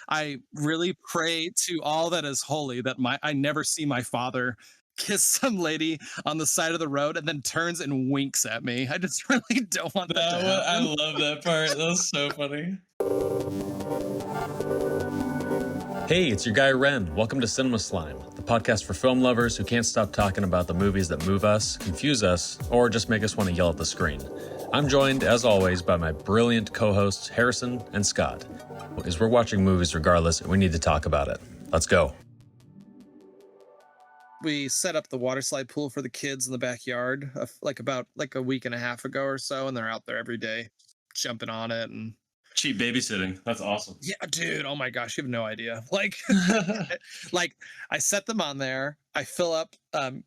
I really pray to all that is holy that I never see my father kiss some lady on the side of the road and then turns and winks at me. I just really don't want that to I happen. love that part. That was so funny. Hey, it's your guy Ren. Welcome to Cinema Slime, the podcast for film lovers who can't stop talking about the movies that move us, confuse us, or just make us want to yell at the screen. I'm joined, as always, by my brilliant co-hosts Harrison and Scott. As we're watching movies regardless, we need to talk about it. Let's go. We set up the water slide pool for the kids in the backyard about a week and a half ago or so, and they're out there every day jumping on it. And Cheap babysitting. That's awesome. yeah, dude, oh my gosh, you have no idea. Like I set them on there. I fill up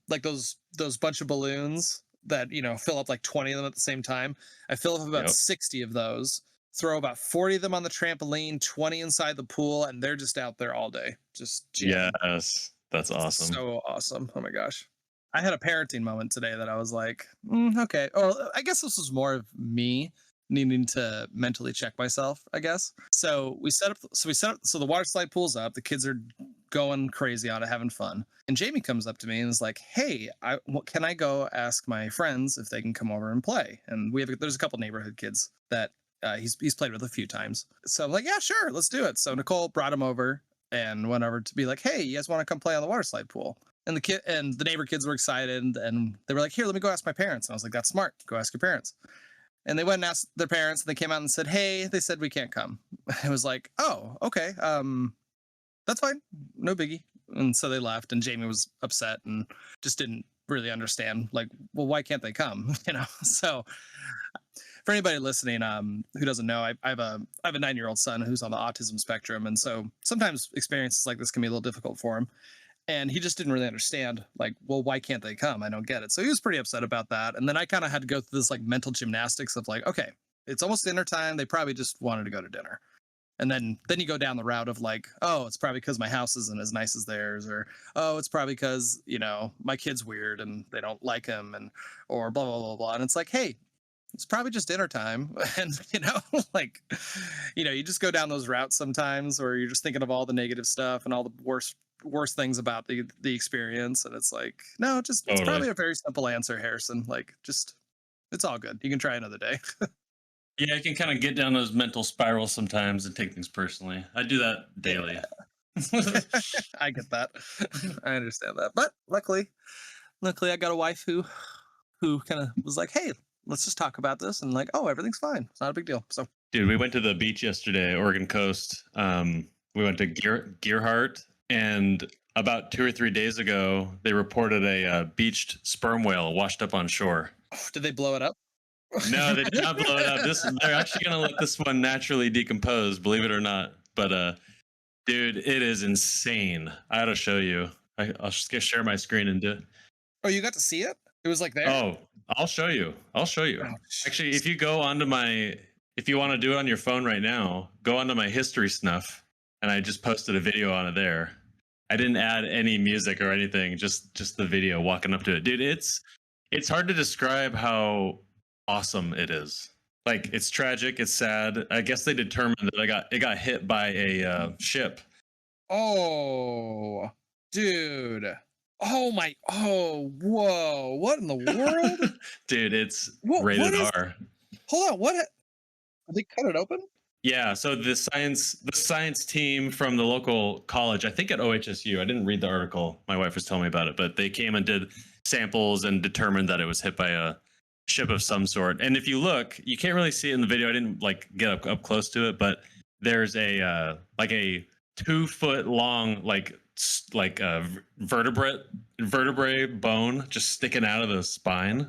like those bunch of balloons that fill up like 20 of them at the same time. I fill up about Yep. 60 of those, throw about 40 of them on the trampoline, 20 inside the pool, and they're just out there all day, just jamming. Yes, that's awesome. So awesome. Oh my gosh. I had a parenting moment today that I was like, okay. Oh, I guess this was more of me needing to mentally check myself, I guess. So so the water slide pool's up, the kids are going crazy on it, having fun. And Jamie comes up to me and is like, "Hey, can I go ask my friends if they can come over and play?" And there's a couple neighborhood kids that he's played with a few times. So I'm like, "Yeah, sure, let's do it." So Nicole brought him over and went over to be like, "Hey, you guys want to come play on the water slide pool?" And the neighbor kids were excited, and they were like, "Here, let me go ask my parents." And I was like, "That's smart. Go ask your parents." And they went and asked their parents, and they came out and said, "Hey," they said, "we can't come." I was like, "Oh, okay. That's fine. No biggie." And so they left, and Jamie was upset and just didn't really understand, like, well, why can't they come? So for anybody listening, who doesn't know, I have a 9-year-old son who's on the autism spectrum. And so sometimes experiences like this can be a little difficult for him. And he just didn't really understand, like, well, why can't they come? I don't get it. So he was pretty upset about that. And then I kind of had to go through this like mental gymnastics of like, okay, it's almost dinner time. They probably just wanted to go to dinner. And then you go down the route of like, oh, it's probably because my house isn't as nice as theirs, or oh, it's probably because my kid's weird and they don't like him, and or blah blah blah blah. And it's like, hey, it's probably just dinner time. And like, you just go down those routes sometimes, or you're just thinking of all the negative stuff and all the worst things about the experience. And it's like, no, just it's Totally. probably a very simple answer, Harrison. Like, just it's all good. You can try another day. Yeah, I can kind of get down those mental spirals sometimes and take things personally. I do that daily. I get that. I understand that. But luckily I got a wife who kind of was like, hey, let's just talk about this, and like, oh, everything's fine. It's not a big deal. So Dude, we went to the beach yesterday, Oregon coast. We went to Gearhart, and about 2 or 3 days ago, they reported a beached sperm whale washed up on shore. did they blow it up? No, they did not blow it up. They're actually going to let this one naturally decompose, believe it or not. But dude, it is insane. I ought to show you. I'll just share my screen and do it. Oh, you got to see it? It was like there? Oh, I'll show you. I'll show you. Oh, Actually, if you go onto if you want to do it on your phone right now, go onto my history snuff, and I just posted a video on it there. I didn't add any music or anything, just the video walking up to it. Dude, it's hard to describe how awesome it is. Like, it's tragic, it's sad. I guess they determined that it got hit by a ship. Oh, dude. Oh, whoa. What in the world? Dude, it's What rated is R. Hold on, did they cut it open? Yeah, so the science team from the local college, I think at OHSU, I didn't read the article. My wife was telling me about it, but they came and did samples and determined that it was hit by a ship of some sort. And if you look, you can't really see it in the video. I didn't like get up close to it, but there's a 2-foot long vertebrae bone just sticking out of the spine.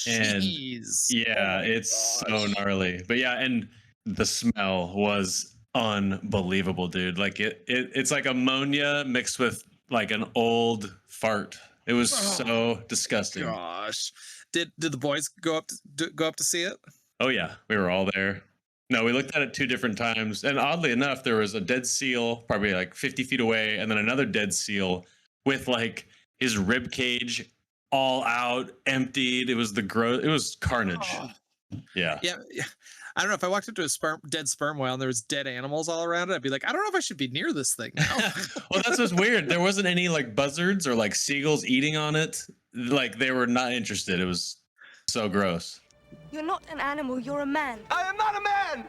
And Jeez. yeah, Oh my it's so gosh. gnarly. But yeah, and the smell was unbelievable, dude. Like it's like ammonia mixed with like an old fart. It was Oh so disgusting. gosh. Did the boys go up to see it? Oh yeah, we were all there. No, we looked at it 2 different times, and oddly enough, there was a dead seal probably like 50 feet away, and then another dead seal with like his rib cage all out, emptied. It was It was carnage. Oh, Yeah. yeah. I don't know if I walked into a dead sperm whale and there was dead animals all around it. I'd be like, I don't know if I should be near this thing now. Well, that's what's weird. There wasn't any like buzzards or like seagulls eating on it. Like they were not interested. It was so gross. You're not an animal, you're a man. I am not a man!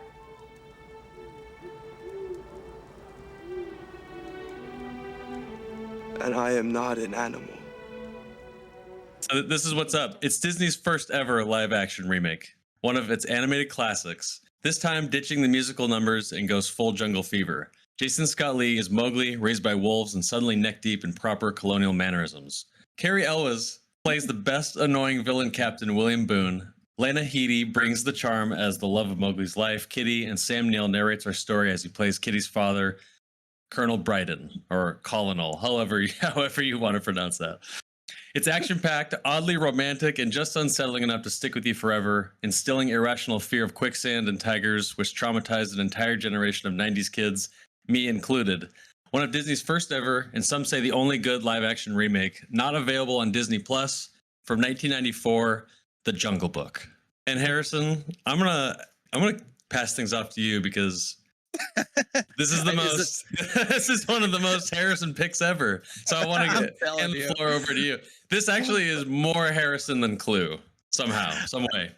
And I am not an animal. So this is what's up. It's Disney's first ever live action remake, one of its animated classics, this time ditching the musical numbers and goes full jungle fever. Jason Scott Lee is Mowgli, raised by wolves and suddenly neck deep in proper colonial mannerisms. Cary Elwes plays the best annoying villain captain William Boone. Lena Headey brings the charm as the love of Mowgli's life. Kitty and Sam Neill narrates our story as he plays Kitty's father, Colonel Bryden, or colonial, however you want to pronounce that. It's action-packed, oddly romantic, and just unsettling enough to stick with you forever, instilling irrational fear of quicksand and tigers, which traumatized an entire generation of 90s kids, me included. One of Disney's first ever, and some say the only good live-action remake, not available on Disney Plus, from 1994, The Jungle Book. And Harrison, I'm gonna pass things off to you because this is the most. This is one of the most Harrison picks ever. So I want to hand the floor over to you. This actually is more Harrison than Clue somehow, some way.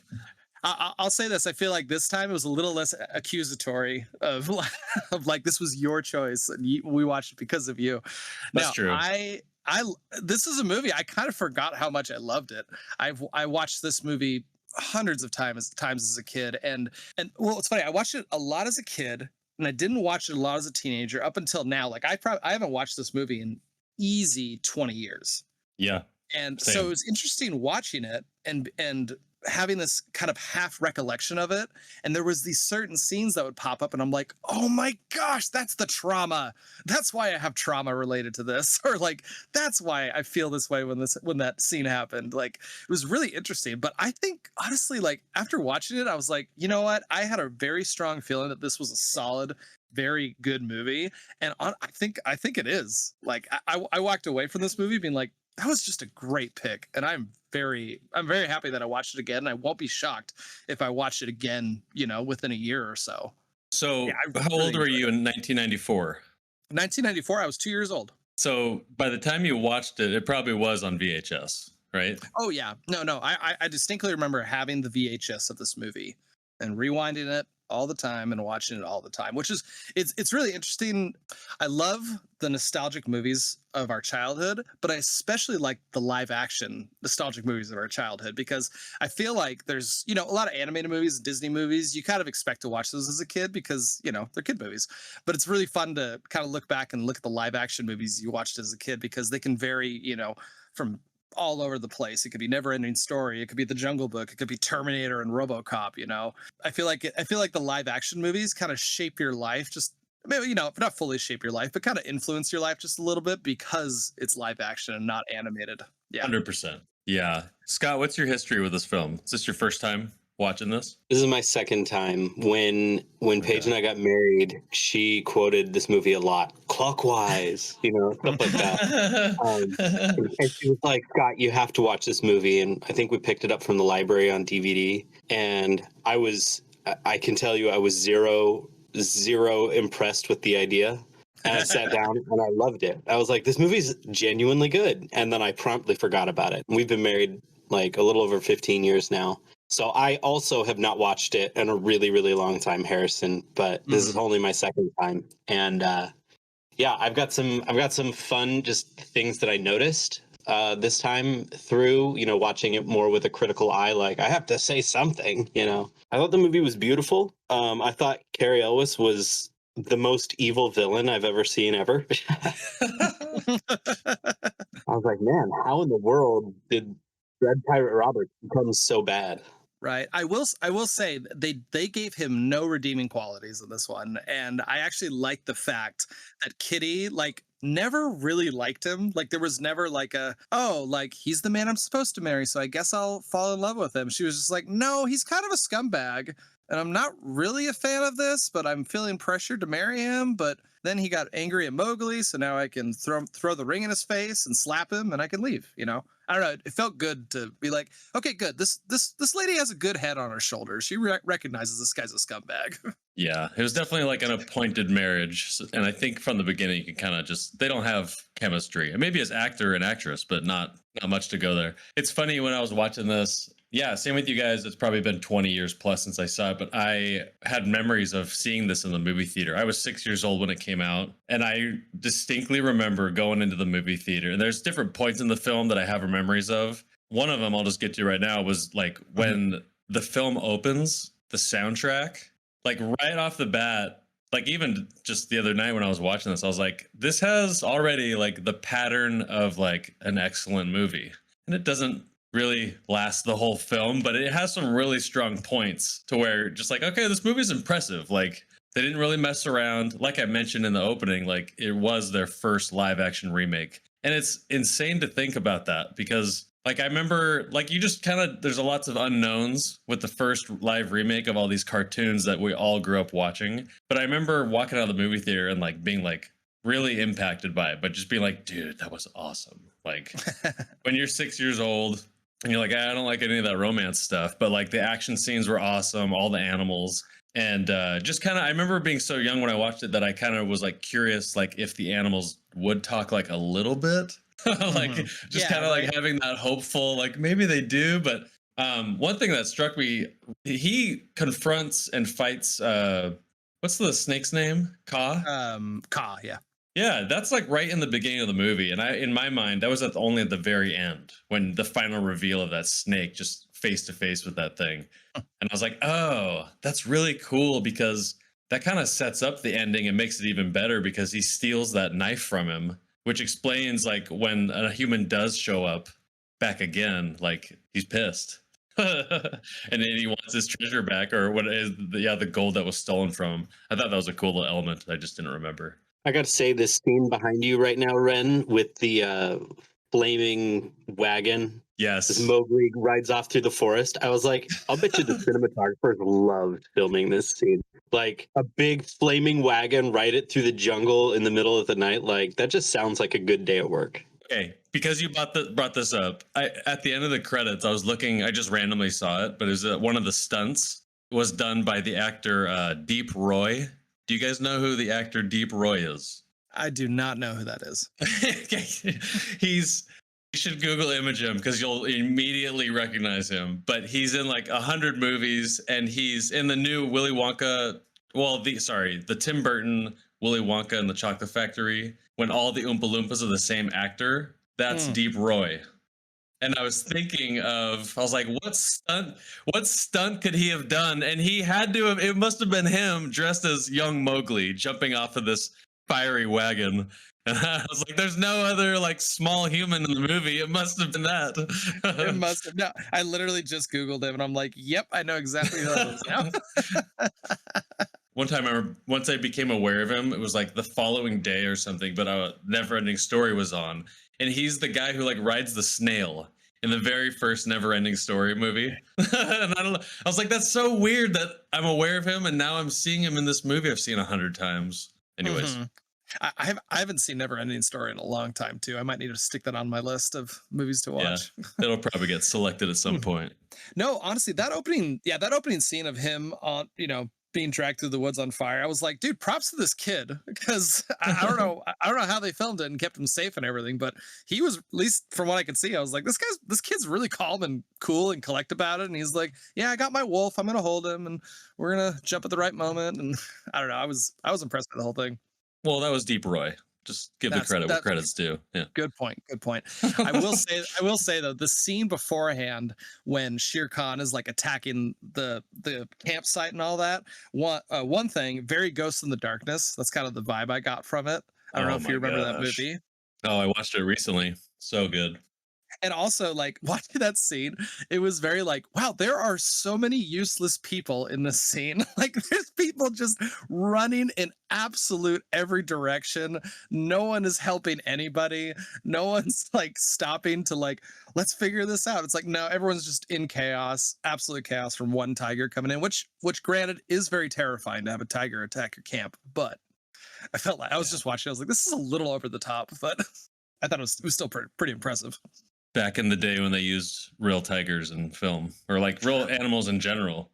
I'll say this. I feel like this time it was a little less accusatory of like this was your choice and we watched it because of you. That's true. This is a movie I kind of forgot how much I loved it. I watched this movie hundreds of times as a kid, and well, it's funny. I watched it a lot as a kid, and I didn't watch it a lot as a teenager up until now. Like I haven't watched this movie in easy 20 years. Yeah. And same. so it was interesting watching it and having this kind of half recollection of it. And there was these certain scenes that would pop up and I'm like, oh my gosh, that's the trauma. That's why I have trauma related to this. Or like, that's why I feel this way when that scene happened. Like it was really interesting. But I think honestly, like after watching it, I was like, you know what? I had a very strong feeling that this was a solid, very good movie. And I think it is. Like I walked away from this movie being like, that was just a great pick. And I'm very happy that I watched it again. I won't be shocked if I watch it again, within a year or so. So yeah, how old were you in 1994? 1994, I was 2 years old. So by the time you watched it, it probably was on VHS, right? Oh yeah. No. I distinctly remember having the VHS of this movie and rewinding it all the time and watching it all the time, which is it's really interesting. I love the nostalgic movies of our childhood, but I especially like the live action nostalgic movies of our childhood because I feel like there's a lot of animated movies and Disney movies you kind of expect to watch those as a kid because they're kid movies, but it's really fun to kind of look back and look at the live action movies you watched as a kid because they can vary from all over the place. It could be Never Ending Story. It could be The Jungle Book. It could be Terminator and RoboCop. I feel like the live action movies kind of shape your life. Just maybe not fully shape your life, but kind of influence your life just a little bit because it's live action and not animated. Yeah, 100%. Yeah, Scott, what's your history with this film? Is this your first time watching this? This is my second time. When Paige and I got married, she quoted this movie a lot. Clockwise, stuff like that. And she was like, Scott, you have to watch this movie. And I think we picked it up from the library on DVD. And I can tell you I was zero impressed with the idea. And I sat down and I loved it. I was like, this movie's genuinely good. And then I promptly forgot about it. We've been married like a little over 15 years now. So I also have not watched it in a really, really long time, Harrison, but this is only my second time. And I've got some fun just things that I noticed this time through, watching it more with a critical eye. Like I have to say something, I thought the movie was beautiful. I thought Cary Elwes was the most evil villain I've ever seen ever. I was like, man, how in the world did Red Pirate Roberts become so bad? Right. I will say they gave him no redeeming qualities in this one. And I actually like the fact that Kitty never really liked him. Like there was never he's the man I'm supposed to marry, so I guess I'll fall in love with him. She was just like, no, he's kind of a scumbag. and I'm not really a fan of this, but I'm feeling pressured to marry him. But then he got angry at Mowgli, so now I can throw the ring in his face and slap him, and I can leave. I don't know. It felt good to be like, okay, good. This lady has a good head on her shoulders. She recognizes this guy's a scumbag. Yeah, it was definitely like an appointed marriage, and I think from the beginning you can kind of just they don't have chemistry. And maybe as actor and actress, but not much to go there. It's funny when I was watching this. Yeah, same with you guys. It's probably been 20 years plus since I saw it, but I had memories of seeing this in the movie theater. I was 6 years old when it came out, and I distinctly remember going into the movie theater. And there's different points in the film that I have memories of. One of them I'll just get to right now was like when the film opens, the soundtrack, like right off the bat, like even just the other night when I was watching this, I was like, this has already like the pattern of like an excellent movie. And it doesn't really last the whole film, but it has some really strong points to where just like, okay, this movie's impressive. Like they didn't really mess around. Like I mentioned in the opening, like it was their first live action remake. And it's insane to think about that because like I remember like you just kind of there's a lots of unknowns with the first live remake of all these cartoons that we all grew up watching. But I remember walking out of the movie theater and like being like really impacted by it, but just being like, dude, that was awesome. Like when you're 6 years old and you're like, I don't like any of that romance stuff, but like the action scenes were awesome, all the animals. And just kind of, I remember being so young when I watched it that I kind of was like curious, like if the animals would talk like a little bit, like just kind of like having that hopeful, like maybe they do. But one thing that struck me, he confronts and fights, what's the snake's name? Ka? Ka, yeah. Yeah, that's like right in the beginning of the movie. And in my mind, that was only at the very end when the final reveal of that snake just face to face with that thing. And I was like, oh, that's really cool because that kind of sets up the ending and makes it even better because he steals that knife from him, which explains like when a human does show up back again, like he's pissed. And then he wants his treasure back or what is the gold that was stolen from him. I thought that was a cool little element I just didn't remember. I got to say, this scene behind you right now, Ren, with the flaming wagon. Yes. As Mowgli rides off through the forest. I was like, I'll bet you the cinematographers loved filming this scene. Like a big flaming wagon, ride it through the jungle in the middle of the night. Like that just sounds like a good day at work. Okay, because you brought this up, at the end of the credits, I was looking. I just randomly saw it, but it was one of the stunts was done by the actor Deep Roy. Do you guys know who the actor Deep Roy is? I do not know who that is. You should Google image him because you'll immediately recognize him. But he's in like 100 movies, and he's in the new Willy Wonka. Well, the Tim Burton Willy Wonka and the Chocolate Factory. When all the Oompa Loompas are the same actor, that's Deep Roy. And I was thinking I was like, what stunt could he have done? And he had to have, it must have been him dressed as young Mowgli jumping off of this fiery wagon. And I was like, there's no other like small human in the movie. It must have been that. It must have. No, I literally just Googled him and I'm like, yep, I know exactly who that is now. One time, once I became aware of him, it was like the following day or something, but a Never-Ending Story was on. And he's the guy who like rides the snail in the very first Never-Ending Story movie. And I was like, that's so weird that I'm aware of him and now I'm seeing him in this movie I've seen 100 times. Anyways. I haven't seen Never-Ending Story in a long time too. I might need to stick that on my list of movies to watch. Yeah, it'll probably get selected at some point. No, honestly, that opening scene of him on, being dragged through the woods on fire. I was like, dude, props to this kid because I don't know how they filmed it and kept him safe and everything, but he was, at least from what I could see, I was like, this kid's really calm and cool and collect about it. And he's like, yeah, I got my wolf. I'm gonna hold him and we're gonna jump at the right moment. And I don't know. I was impressed with the whole thing. Well, that was Deep Roy. Just give the credit where credit's due. Yeah. Good point. I will say though, the scene beforehand when Shere Khan is like attacking the campsite and all that. One thing, very Ghost in the Darkness. That's kind of the vibe I got from it. I don't know if you remember that movie. Oh, I watched it recently. So good. And also, like, watching that scene, it was very like, wow, there are so many useless people in this scene. Like, there's people just running in absolute every direction. No one is helping anybody. No one's like stopping to like, let's figure this out. It's like, no, everyone's just in chaos, absolute chaos from one tiger coming in, which granted is very terrifying to have a tiger attack your camp. But I felt like I was just watching. I was like, this is a little over the top, but I thought it was still pretty impressive. Back in the day when they used real tigers in film, or like real animals in general.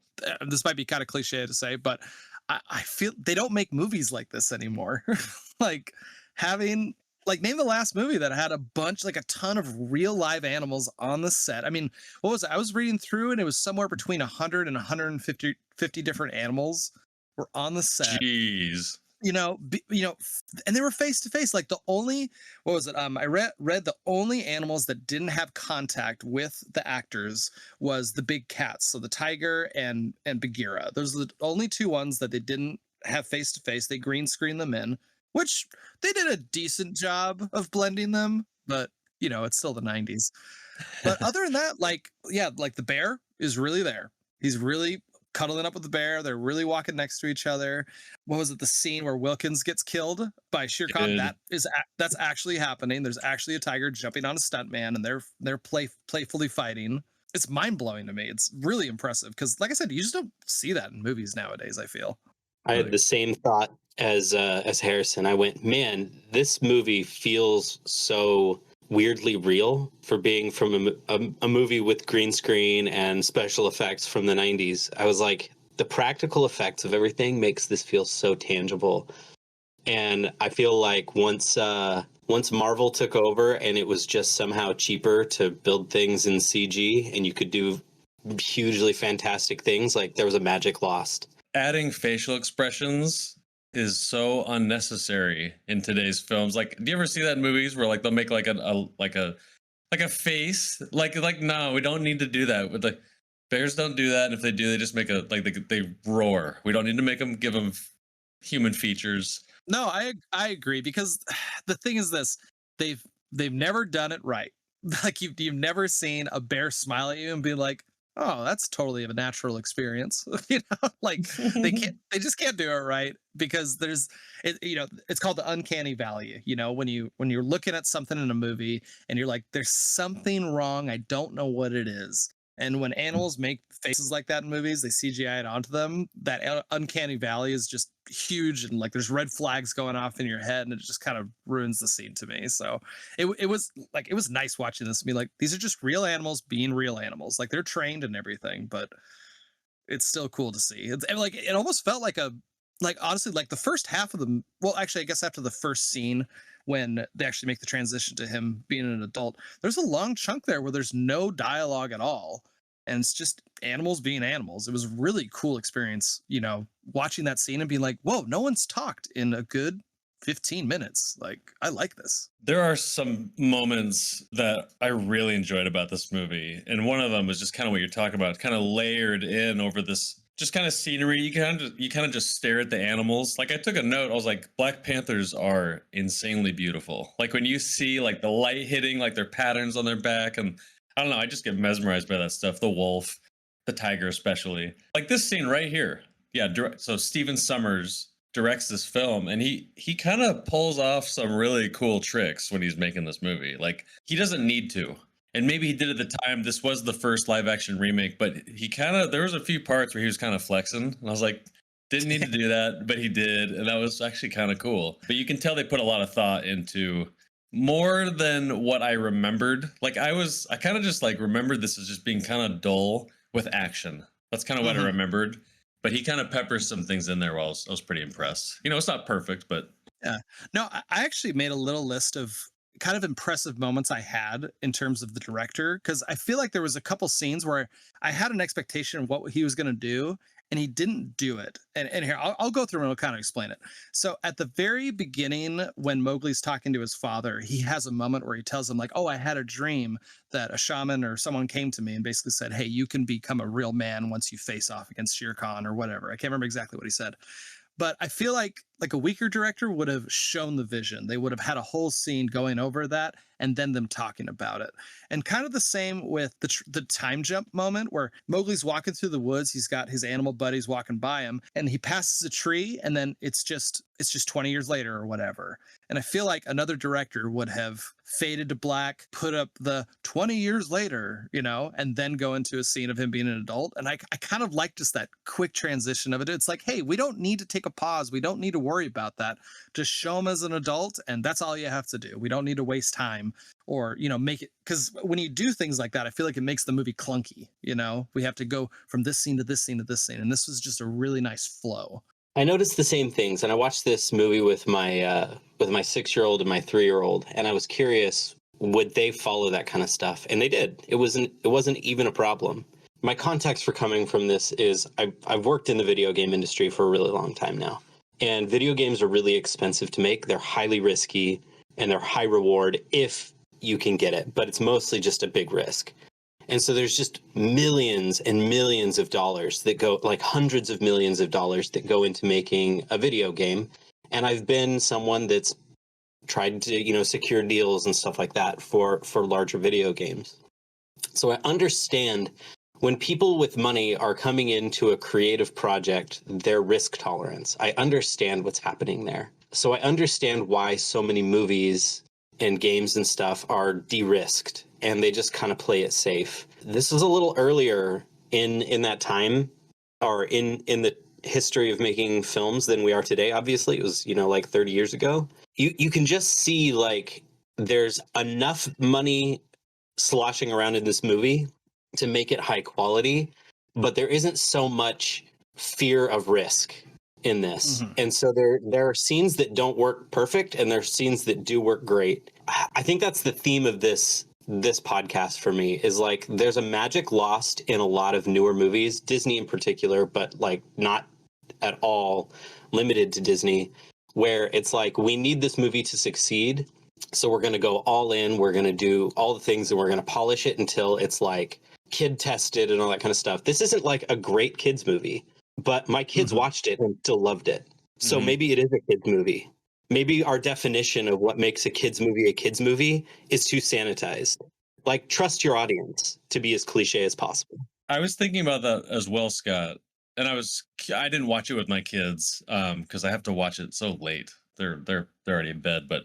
This might be kind of cliche to say, but I feel they don't make movies like this anymore. Like having like name the last movie that had a bunch, like a ton of real live animals on the set. I mean, what was it? I was reading through and it was somewhere between 100 and 150 different animals were on the set. Jeez. And they were face to face. Like the only, what was it? I read the only animals that didn't have contact with the actors was the big cats. So the tiger and Bagheera. Those are the only two ones that they didn't have face to face. They green screened them in, which they did a decent job of blending them, but it's still the 90s. But other than that, like the bear is really there. He's really cuddling up with the bear. They're really walking next to each other. What was it? The scene where Wilkins gets killed by Shere Khan. That's actually happening. There's actually a tiger jumping on a stuntman, and they're playfully fighting. It's mind blowing to me. It's really impressive because, like I said, you just don't see that in movies nowadays. I feel. I had the same thought as Harrison. I went, man, this movie feels so weirdly real for being from a movie with green screen and special effects from the 90s. I was like, the practical effects of everything makes this feel so tangible. And I feel like once Marvel took over and it was just somehow cheaper to build things in CG and you could do hugely fantastic things, like there was a magic lost. Adding facial expressions is so unnecessary in today's films. Like, do you ever see that in movies where like they'll make like a face? Like no, we don't need to do that. With the bears don't do that, and if they do, they just make a they roar. We don't need to make them give them human features. No, I agree because the thing is this: they've never done it right. Like you've never seen a bear smile at you and be like, oh, that's totally a natural experience. Like they just can't do it right because it's called the uncanny valley. When you're looking at something in a movie and you're like, there's something wrong. I don't know what it is. And when animals make faces like that in movies, they CGI it onto them. That uncanny valley is just huge, and like there's red flags going off in your head, and it just kind of ruins the scene to me. So it was nice watching this and be like, these are just real animals being real animals. Like they're trained and everything, but it's still cool to see. It's like it almost felt like honestly, like the first half of the actually, I guess after the first scene when they actually make the transition to him being an adult, there's a long chunk there where there's no dialogue at all. And it's just animals being animals. It was a really cool experience, watching that scene and being like, whoa, no one's talked in a good 15 minutes. Like, I like this. There are some moments that I really enjoyed about this movie. And one of them was just kind of what you're talking about, kind of layered in over this just kind of scenery. You kind of just stare at the animals. Like I took a note. I was like, Black Panthers are insanely beautiful. Like when you see like the light hitting like their patterns on their back, and I don't know, I just get mesmerized by that stuff. The wolf, the tiger, especially. Like this scene right here. Yeah. So Stephen Sommers directs this film, and he kind of pulls off some really cool tricks when he's making this movie. Like he doesn't need to. And maybe he did at the time. This was the first live action remake, but there was a few parts where he was kind of flexing. And I was like, didn't need to do that, but he did. And that was actually kind of cool. But you can tell they put a lot of thought into more than what I remembered. Like I kind of just like remembered this as just being kind of dull with action. That's kind of what I remembered. But he kind of peppers some things in there. I was pretty impressed. It's not perfect, but yeah. No, I actually made a little list of kind of impressive moments I had in terms of the director, because I feel like there was a couple scenes where I had an expectation of what he was going to do and he didn't do it. And here I'll go through and I'll kind of explain it. So at the very beginning, when Mowgli's talking to his father, he has a moment where he tells him like, oh, I had a dream that a shaman or someone came to me and basically said, hey, you can become a real man once you face off against Shere Khan or whatever. I can't remember exactly what he said. But I feel like like a weaker director would have shown the vision. They would have had a whole scene going over that and then them talking about it. And kind of the same with the time jump moment where Mowgli's walking through the woods. He's got his animal buddies walking by him and he passes a tree and then it's just 20 years later or whatever. And I feel like another director would have faded to black, put up the 20 years later, you know, and then go into a scene of him being an adult. And I kind of like just that quick transition of it. It's like, hey, we don't need to take a pause. We don't need to worry about that. Just show him as an adult. And that's all you have to do. We don't need to waste time or, you know, make it, because when you do things like that, I feel like it makes the movie clunky. You know, we have to go from this scene to this scene to this scene. And this was just a really nice flow. I noticed the same things, and I watched this movie with my 6-year-old and my 3-year-old, and I was curious, would they follow that kind of stuff? And they did. It wasn't even a problem. My context for coming from this is I've worked in the video game industry for a really long time now, and video games are really expensive to make. They're highly risky, and they're high reward if you can get it, but it's mostly just a big risk. And so there's just millions and millions of dollars that go, like hundreds of millions of dollars that go into making a video game. And I've been someone that's tried to, you know, secure deals and stuff like that for larger video games. So I understand when people with money are coming into a creative project, their risk tolerance. I understand what's happening there. So I understand why so many movies and games and stuff are de-risked and they just kind of play it safe. This was a little earlier in that time, or in the history of making films than we are today. Obviously, it was, you know, like 30 years ago. You can just see like there's enough money sloshing around in this movie to make it high quality, but there isn't so much fear of risk in this. Mm-hmm. And so there are scenes that don't work perfect and there are scenes that do work great. I think that's the theme of this podcast for me, is like there's a magic lost in a lot of newer movies, Disney in particular, but like not at all limited to Disney, where it's like we need this movie to succeed, so we're going to go all in, we're going to do all the things and we're going to polish it until it's like kid tested and all that kind of stuff. This isn't like a great kids movie, but my kids watched it and still loved it. So maybe it is a kids movie. Maybe our definition of what makes a kids movie is too sanitized. Like, trust your audience to be as cliche as possible. I was thinking about that as well, Scott. And I didn't watch it with my kids because I have to watch it so late. They're already in bed. But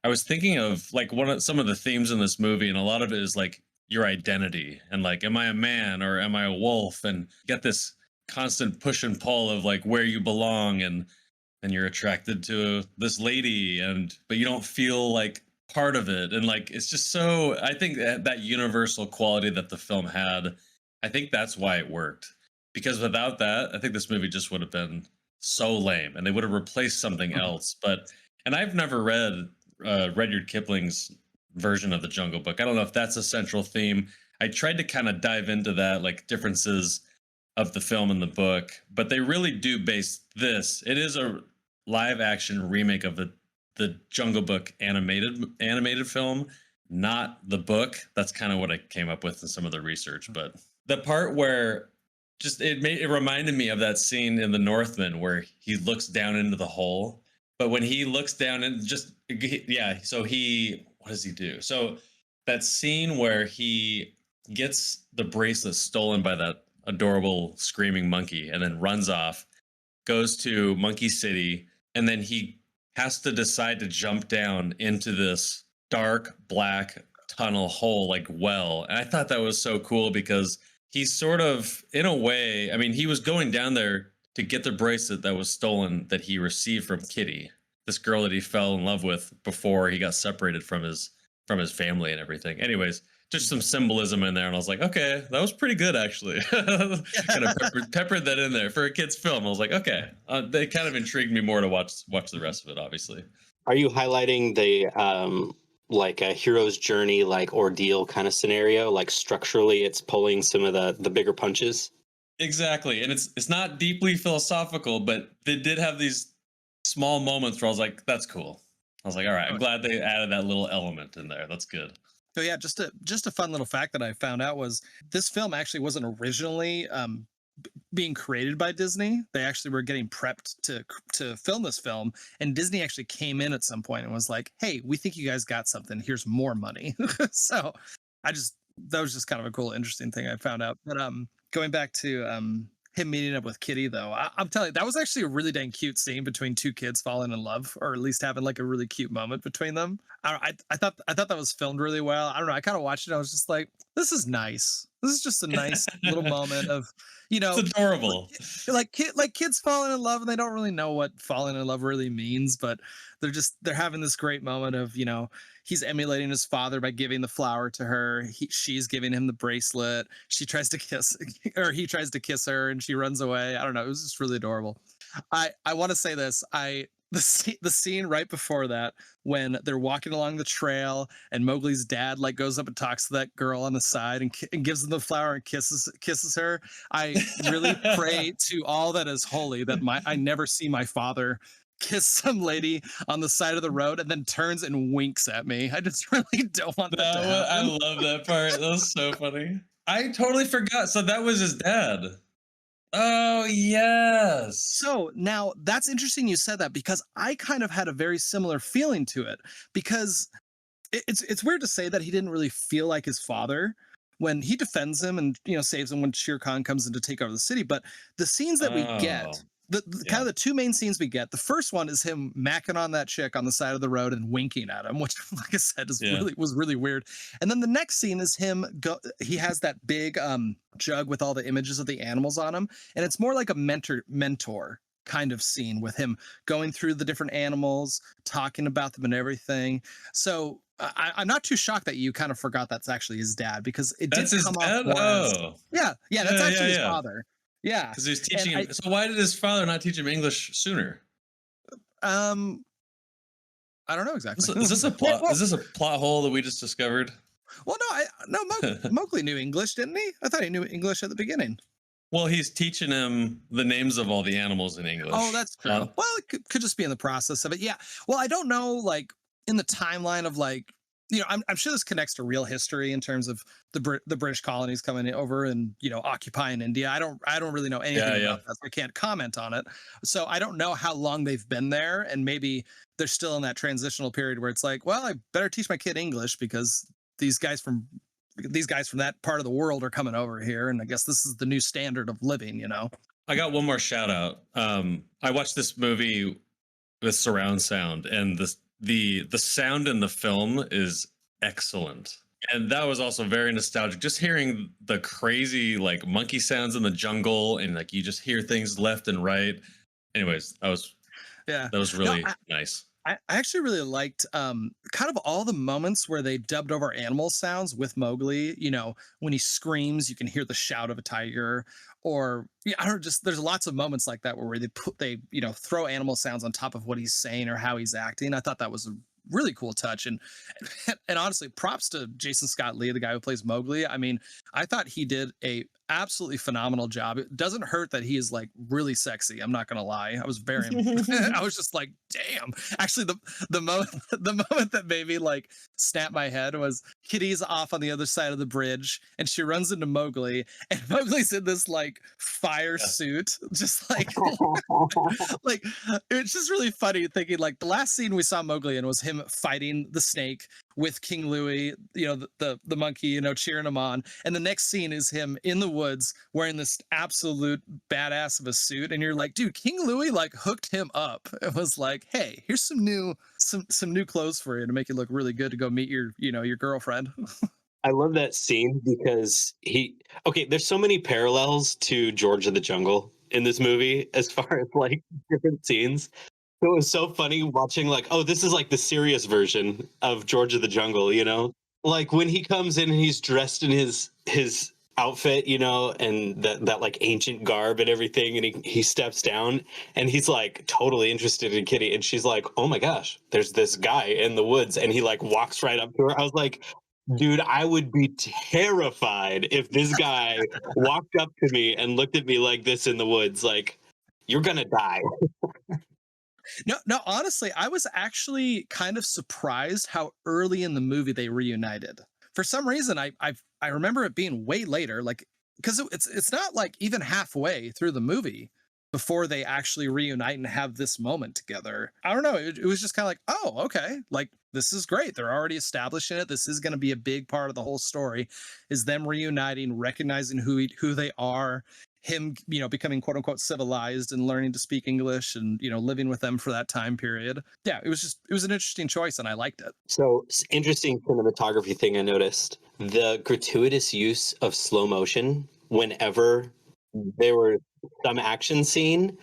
I was thinking of like some of the themes in this movie, and a lot of it is like your identity and like, am I a man or am I a wolf? And get this constant push and pull of like where you belong, and you're attracted to this lady, but you don't feel like part of it. And like, it's just so, I think that universal quality that the film had, I think that's why it worked. Because without that, I think this movie just would have been so lame and they would have replaced something else. And I've never read Rudyard Kipling's version of the Jungle Book. I don't know if that's a central theme. I tried to kind of dive into that, like differences of the film and the book, but they really do base this. It is a live action remake of the Jungle Book animated film, not the book. That's kind of what I came up with in some of the research. But the part where it reminded me of that scene in The Northman where he looks down into the hole. But when he looks down and so what does he do? So that scene where he gets the bracelet stolen by that adorable screaming monkey and then runs off, goes to Monkey City, and then he has to decide to jump down into this dark black tunnel hole, like well. And I thought that was so cool because he's sort of, in a way, I mean, he was going down there to get the bracelet that was stolen that he received from Kitty, this girl that he fell in love with before he got separated from his family and everything. Anyways, just some symbolism in there, and I was like, okay, that was pretty good actually. Kind of peppered that in there for a kid's film. I was like, okay, they kind of intrigued me more to watch the rest of it. Obviously, are you highlighting the like a hero's journey, like ordeal kind of scenario? Like structurally, it's pulling some of the bigger punches. Exactly, and it's not deeply philosophical, but they did have these small moments where I was like, that's cool. I was like, all right, I'm glad they added that little element in there. That's good. So yeah, just a fun little fact that I found out was this film actually wasn't originally being created by Disney. They actually were getting prepped to film this film, and Disney actually came in at some point and was like, "Hey, we think you guys got something. Here's more money." So that was just kind of a cool, interesting thing I found out. But going back to him meeting up with Kitty, though, I'm telling you, that was actually a really dang cute scene between two kids falling in love, or at least having like a really cute moment between them. I thought that was filmed really well. I don't know. I kind of watched it. I was just like, this is nice. This is just a nice little moment of, It's adorable. like kids falling in love and they don't really know what falling in love really means, but they're having this great moment of, he's emulating his father by giving the flower to her. She's giving him the bracelet. She tries to kiss, or he tries to kiss her, and she runs away. I don't know. It was just really adorable. I want to say this. The scene right before that, when they're walking along the trail and Mowgli's dad like goes up and talks to that girl on the side and gives them the flower and kisses her. I really pray to all that is holy that I never see my father kiss some lady on the side of the road and then turns and winks at me. I just really don't want that to happen. I love that part. That was so funny. I totally forgot. So that was his dad. Oh, yes. So now that's interesting you said that, because I kind of had a very similar feeling to it, because it's weird to say that he didn't really feel like his father when he defends him and saves him when Shere Khan comes in to take over the city. But the scenes that we get, kind of the two main scenes we get, the first one is him macking on that chick on the side of the road and winking at him, which, like I said, was really weird. And then the next scene is him he has that big jug with all the images of the animals on him, and it's more like a mentor kind of scene with him going through the different animals, talking about them and everything. So I'm not too shocked that you kind of forgot that's actually his dad, because it did come off more as, that's actually his father. Yeah, because he's teaching him. So why did his father not teach him English sooner? I don't know exactly. Is this a plot? Is this a plot hole that we just discovered? Well, Mowgli knew English, didn't he? I thought he knew English at the beginning. Well, he's teaching him the names of all the animals in English. Oh, that's true. Well, it could just be in the process of it. Yeah. Well, I don't know, like in the timeline of like, I'm sure this connects to real history in terms of the British colonies coming over and occupying India. I don't really know anything about that, so I can't comment on it. So I don't know how long they've been there, and maybe they're still in that transitional period where it's like, well, I better teach my kid English because these guys from that part of the world are coming over here, and I guess this is the new standard of living. I got one more shout out. I watched this movie with surround sound, and the sound in the film is excellent, and that was also very nostalgic, just hearing the crazy like monkey sounds in the jungle, and like you just hear things left and right. Anyways, that was really nice. I actually really liked kind of all the moments where they dubbed over animal sounds with Mowgli. When he screams, you can hear the shout of a tiger, or I don't know, just there's lots of moments like that where they throw animal sounds on top of what he's saying or how he's acting. I thought that was a really cool touch, and honestly, props to Jason Scott Lee, the guy who plays Mowgli. I mean, I thought he did a absolutely phenomenal job. It doesn't hurt that he is like really sexy. I'm not gonna lie. I was I was just like, damn. Actually, the moment that made me like snap my head was Kitty's off on the other side of the bridge, and she runs into Mowgli, and Mowgli's in this like fire suit, just like like it's just really funny thinking like the last scene we saw Mowgli in was him fighting the snake with King Louie, the monkey, cheering him on. And the next scene is him in the woods wearing this absolute badass of a suit. And you're like, dude, King Louie like hooked him up. It was like, hey, here's some new clothes for you to make you look really good to go meet your girlfriend. I love that scene because there's so many parallels to George of the Jungle in this movie as far as like different scenes. It was so funny watching like, oh, this is like the serious version of George of the Jungle, like when he comes in and he's dressed in his outfit, and that like ancient garb and everything, and he steps down and he's like totally interested in Kitty, and she's like, oh my gosh, there's this guy in the woods, and he like walks right up to her. I was like, dude, I would be terrified if this guy walked up to me and looked at me like this in the woods. Like, you're gonna die. No, honestly, I was actually kind of surprised how early in the movie they reunited. For some reason, I remember it being way later, like because it's not like even halfway through the movie before they actually reunite and have this moment together. I don't know. It was just kind of like, oh, okay, like this is great. They're already established in it. This is going to be a big part of the whole story, is them reuniting, recognizing who they are, him, becoming quote unquote civilized and learning to speak English and, living with them for that time period. Yeah, it was an interesting choice and I liked it. So, interesting cinematography thing I noticed: the gratuitous use of slow motion whenever there were some action scene.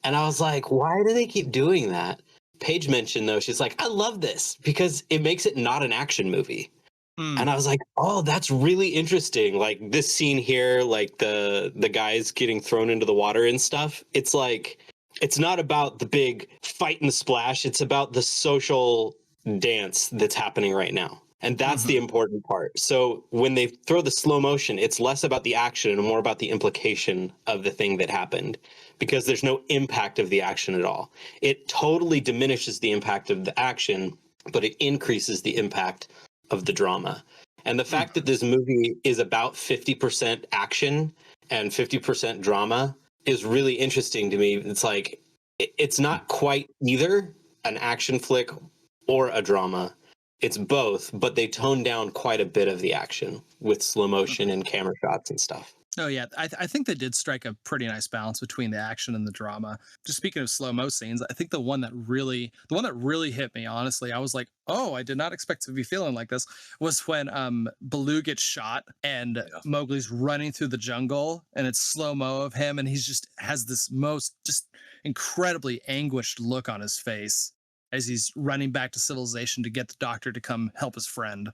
And I was like, why do they keep doing that? Paige mentioned, though, she's like, I love this because it makes it not an action movie. And I was like, oh, that's really interesting. Like this scene here, like the guys getting thrown into the water and stuff. It's like, it's not about the big fight and splash. It's about the social dance that's happening right now. And that's the important part. So when they throw the slow motion, it's less about the action and more about the implication of the thing that happened, because there's no impact of the action at all. It totally diminishes the impact of the action, but it increases the impact of the drama. And the fact that this movie is about 50% action and 50% drama is really interesting to me. It's like, it's not quite either an action flick or a drama. It's both, but they tone down quite a bit of the action with slow motion and camera shots and stuff. Oh yeah, I think they did strike a pretty nice balance between the action and the drama. Just speaking of slow mo scenes, I think the one that really hit me, honestly, I was like, oh, I did not expect to be feeling like this, was when Baloo gets shot and Mowgli's running through the jungle and it's slow mo of him and he's just has this most just incredibly anguished look on his face as he's running back to civilization to get the doctor to come help his friend.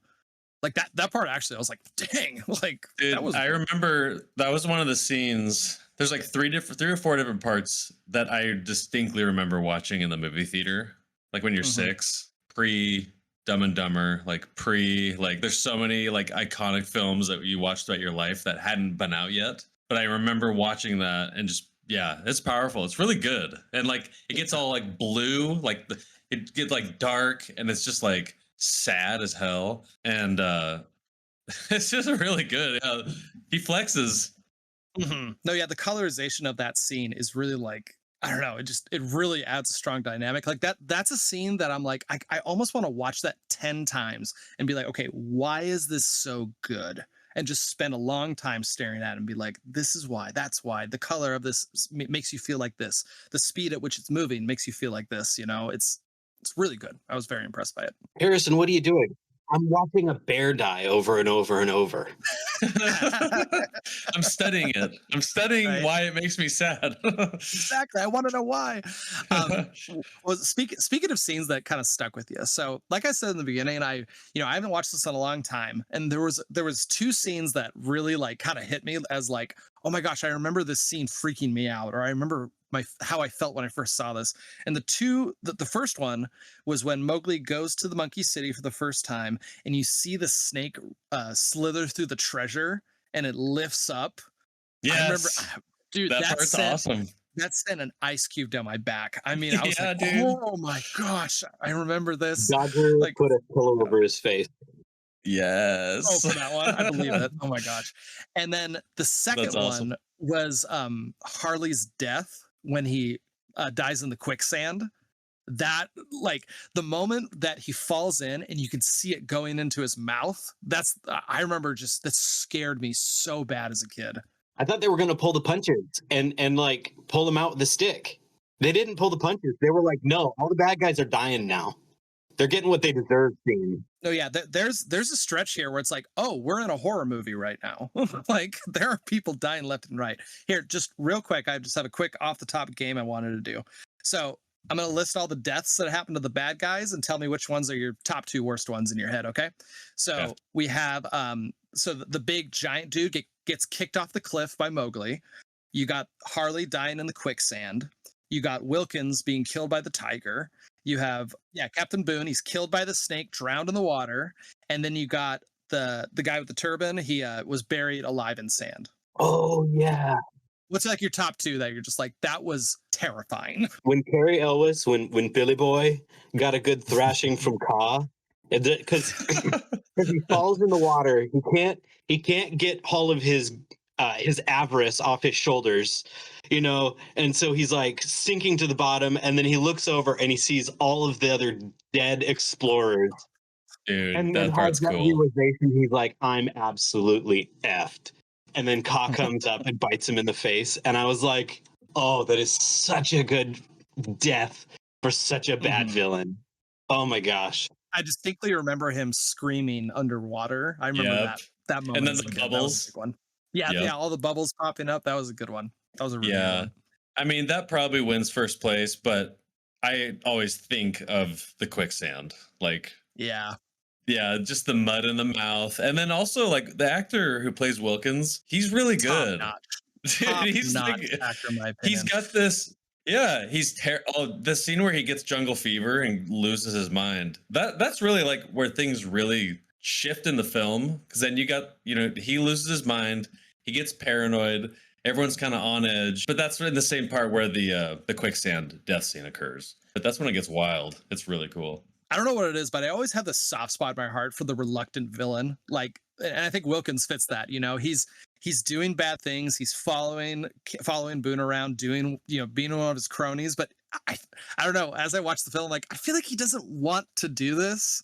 Like that part, actually, I was like, dang, like, dude, that was. I remember that was one of the scenes. There's like three or four different parts that I distinctly remember watching in the movie theater. Like when you're 6, pre Dumb and Dumber, like there's so many like iconic films that you watched throughout your life that hadn't been out yet. But I remember watching that and just, yeah, it's powerful. It's really good. And like, it gets all like blue, like it gets like dark and it's just like sad as hell. And it's just really good. He flexes. No, yeah, the colorization of that scene is really like, I don't know, it really adds a strong dynamic. Like that's a scene that I'm like, I almost want to watch that 10 times and be like, okay, why is this so good? And just spend a long time staring at it and be like, this is why, that's why. The color of this makes you feel like this. The speed at which it's moving makes you feel like this, it's really good. I was very impressed by it. Harrison, what are you doing? I'm watching a bear die over and over and over. I'm studying it. I'm studying why it makes me sad. Exactly. I want to know why. Well, speaking of scenes that kind of stuck with you. So, like I said in the beginning, I haven't watched this in a long time, and there was 2 scenes that really like kind of hit me as like, oh my gosh, I remember this scene freaking me out, or I remember how I felt when I first saw this. And the first one was when Mowgli goes to the Monkey City for the first time, and you see the snake slither through the treasure, and it lifts up. Yes. I remember, dude, that part's awesome. That sent an ice cube down my back. I mean, I was like, dude. oh my gosh, I remember this. Dodger like, put a pillow over his face. Yes. Oh, for that one, I believe it. Oh my gosh. And then the second awesome. one was Harley's death when he dies in the quicksand. That, like, the moment that he falls in and you can see it going into his mouth, I remember that scared me so bad as a kid. I thought they were going to pull the punches and like pull them out with the stick. They didn't pull the punches. They were like, no, all the bad guys are dying now. They're getting what they deserve seeing. No, yeah, there's a stretch here where it's like, oh, we're in a horror movie right now. Like, there are people dying left and right. Here, just real quick, I just have a quick off the top game I wanted to do. So I'm going to list all the deaths that happened to the bad guys and tell me which ones are your top 2 worst ones in your head, okay? So we have so the big giant dude gets kicked off the cliff by Mowgli. You got Harley dying in the quicksand. You got Wilkins being killed by the tiger. You have Captain Boone. He's killed by the snake, drowned in the water. And then you got the guy with the turban. He was buried alive in sand. Oh yeah. What's like your top 2 that you're just like, that was terrifying? When Cary Elwes, when Billy Boy got a good thrashing from Ka, because he falls in the water, he can't get all of his his avarice off his shoulders, and so he's like sinking to the bottom, and then he looks over and he sees all of the other dead explorers, Dude, and then that has part's that cool. realization. He's like, I'm absolutely effed. And then Ka comes up and bites him in the face, and I was like, oh, that is such a good death for such a bad Mhm. villain. Oh my gosh. I distinctly remember him screaming underwater. I remember Yep. that And moment then as a the kid. That was a bubbles. big one. Yeah, Yep. yeah, all the bubbles popping up. That was a good one. That was a really good Yeah. one. I mean, that probably wins first place, but I always think of the quicksand. Like, Yeah. yeah, just the mud in the mouth. And then also like the actor who plays Wilkins, he's really Top good. notch. Dude, Top he's notch like actor, in my he's opinion. got this yeah, the scene where he gets jungle fever and loses his mind. That's really like where things really shift in the film because then you got, he loses his mind, he gets paranoid, everyone's kind of on edge. But that's in the same part where the quicksand death scene occurs. But that's when it gets wild. It's really cool. I don't know what it is, but I always have this soft spot in my heart for the reluctant villain. Like, and I think Wilkins fits that. He's doing bad things. He's following Boone around, doing being one of his cronies. But I I don't know. As I watch the film, like I feel like he doesn't want to do this,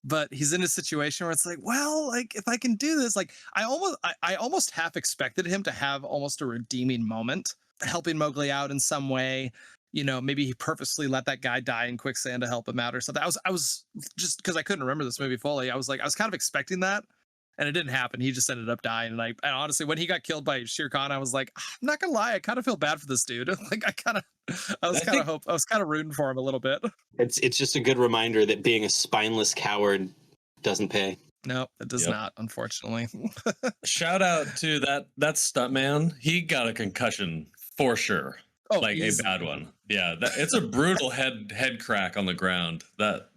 but he's in a situation where it's like, well, like if I can do this, like I almost half expected him to have almost a redeeming moment, helping Mowgli out in some way. Maybe he purposely let that guy die in quicksand to help him out or something. I was just because I couldn't remember this movie fully. I was kind of expecting that, and it didn't happen. He just ended up dying. And honestly, when he got killed by Shere Khan, I was like, I'm not gonna lie, I kind of feel bad for this dude. Like I was I kind think of I was kind of rooting for him a little bit. It's just a good reminder that being a spineless coward doesn't pay. No, it does Yep. not, unfortunately. Shout out to that stuntman. He got a concussion for sure. Oh, Like a easily. bad one. Yeah, it's a brutal head crack on the ground. That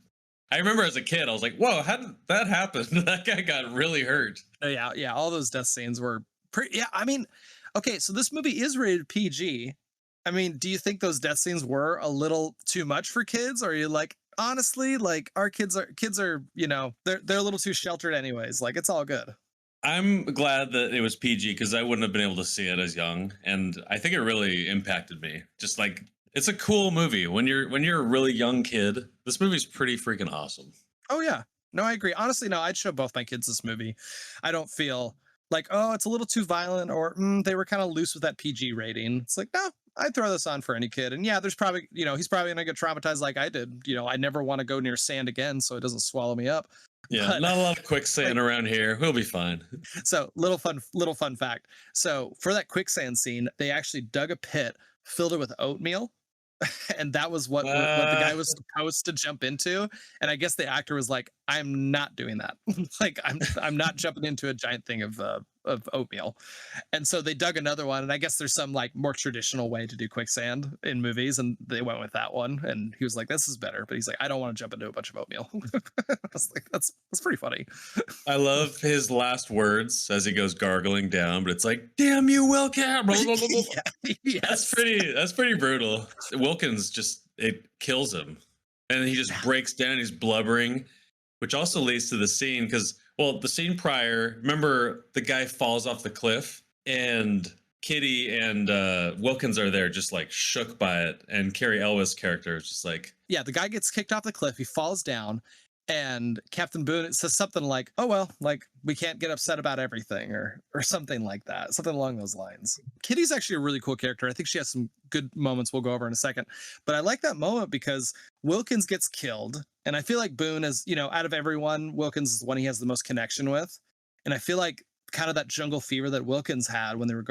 I remember as a kid, I was like, "Whoa, how did that happen?" That guy got really hurt. Yeah, yeah. All those death scenes were pretty. Yeah, I mean, okay, so this movie is rated PG. I mean, do you think those death scenes were a little too much for kids? Or are you like, honestly, like our kids are, they're a little too sheltered anyways. Like it's all good. I'm glad that it was PG because I wouldn't have been able to see it as young, and I think it really impacted me. Just like it's a cool movie when you're a really young kid. This movie's pretty freaking awesome. Oh yeah. No, I agree. Honestly, no, I'd show both my kids this movie. I don't feel like, oh, it's a little too violent or they were kind of loose with that PG rating. It's like, no, I'd throw this on for any kid. And yeah, there's probably, he's probably going to get traumatized like I did. I never want to go near sand again so it doesn't swallow me up. Yeah, But not a lot of quicksand around here. We'll be fine. so little fun fact. So for that quicksand scene, they actually dug a pit, filled it with oatmeal, and that was what the guy was supposed to jump into. And I guess the actor was like, I'm not doing that. Like I'm not jumping into a giant thing of oatmeal. And so they dug another one, and I guess there's some like more traditional way to do quicksand in movies, and they went with that one. And he was like, this is better, but he's like, I don't want to jump into a bunch of oatmeal. I was like, that's pretty funny. I love his last words as he goes gargling down, but it's like, "Damn you, Wilcam!" Yeah, yes. That's pretty brutal. Wilkins it kills him, and he just breaks down. He's blubbering, which also leads to the scene because, well, the scene prior. Remember, the guy falls off the cliff, and Kitty and Wilkins are there, just like shook by it, and Cary Elwes' character is just like, Yeah, the guy gets kicked off the cliff. He falls down, and Captain Boone says something like, "Oh well, like we can't get upset about everything," or something like that, something along those lines. Kitty's actually a really cool character. I think she has some good moments we'll go over in a second. But I like that moment because Wilkins gets killed, and I feel like Boone is, out of everyone, Wilkins is the one he has the most connection with, and I feel like kind of that jungle fever that Wilkins had when they were